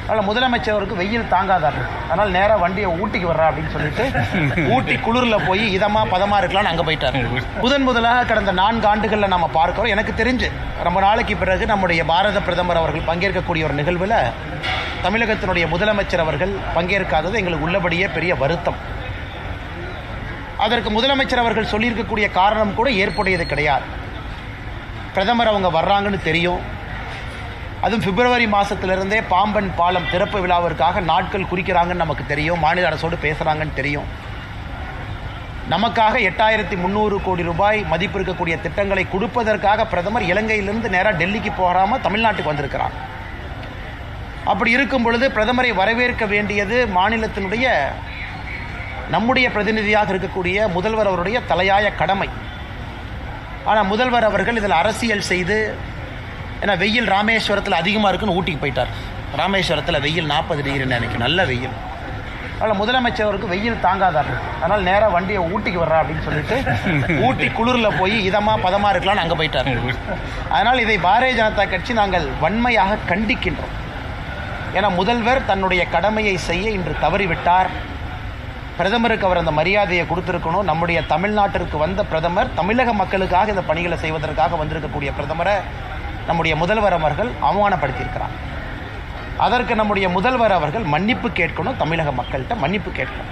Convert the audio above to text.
அதனால் முதலமைச்சருக்கு வெயில் தாங்காதார், அதனால் நேராக வண்டியை ஊட்டிக்கு வர்றா அப்படின்னு சொல்லிட்டு ஊட்டி குளிரில் போய் இதமாக பதமாக இருக்கலாம்னு அங்கே போயிட்டார். முதலாக கடந்த 4 ஆண்டுகளில் நம்ம பார்க்கிறோம். எனக்கு தெரிஞ்சு ரொம்ப நாளைக்கு பிறகு நம்முடைய பாரத பிரதமர் அவர்கள் பங்கேற்கக்கூடிய ஒரு நிகழ்வில் தமிழகத்தினுடைய முதலமைச்சர் அவர்கள் பங்கேற்காதது எங்களுக்கு உள்ளபடியே பெரிய வருத்தம். அதற்கு முதலமைச்சர் அவர்கள் சொல்லியிருக்கக்கூடிய காரணம் கூட ஏற்புடையது கிடையாது. பிரதமர் அவங்க வர்றாங்கன்னு தெரியும். அதுவும் பிப்ரவரி மாதத்திலிருந்தே பாம்பன் பாலம் திறப்பு விழாவிற்காக நாட்கள் குறிக்கிறாங்கன்னு நமக்கு தெரியும். மாநில அரசோடு பேசுகிறாங்கன்னு தெரியும். நமக்காக 8300 கோடி ரூபாய் மதிப்பு இருக்கக்கூடிய திட்டங்களை கொடுப்பதற்காக பிரதமர் இலங்கையிலிருந்து நேராக டெல்லிக்கு போகாமல் தமிழ்நாட்டுக்கு வந்திருக்கிறார். அப்படி இருக்கும் பொழுது பிரதமரை வரவேற்க வேண்டியது மாநிலத்தினுடைய நம்முடைய பிரதிநிதியாக இருக்கக்கூடிய முதல்வர் அவருடைய தலையாய கடமை. ஆனால் முதல்வர் அவர்கள் இதில் அரசியல் செய்து, ஏன்னா வெயில் ராமேஸ்வரத்தில் அதிகமாக இருக்குன்னு ஊட்டிக்கு போயிட்டார். ராமேஸ்வரத்தில் வெயில் 40 டிகிரின்னு நினைக்கிறேன், நல்ல வெயில். அதனால் முதலமைச்சருக்கு வெயில் தாங்காதார், அதனால் நேராக வண்டியை ஊட்டிக்கு வர்றா அப்படின்னு சொல்லிட்டு ஊட்டி குளிரில் போய் இதமாக பதமாக இருக்கலாம்னு அங்கே போயிட்டார். அதனால் இதை பாரதிய ஜனதா கட்சி நாங்கள் வன்மையாக கண்டிக்கின்றோம். ஏன்னா முதல்வர் தன்னுடைய கடமையை செய்ய இன்று தவறிவிட்டார். பிரதமருக்கு அவர் அந்த மரியாதையை கொடுத்துருக்கணும். நம்முடைய தமிழ்நாட்டிற்கு வந்த பிரதமர் தமிழக மக்களுக்காக இந்த பணிகளை செய்வதற்காக வந்திருக்கக்கூடிய பிரதமரை நம்முடைய முதல்வர் அவர்கள் அவமானப்படுத்தியிருக்கிறார். அதற்கு நம்முடைய முதல்வர் அவர்கள் மன்னிப்பு கேட்கணும், தமிழக மக்கள்கிட்ட மன்னிப்பு கேட்கணும்.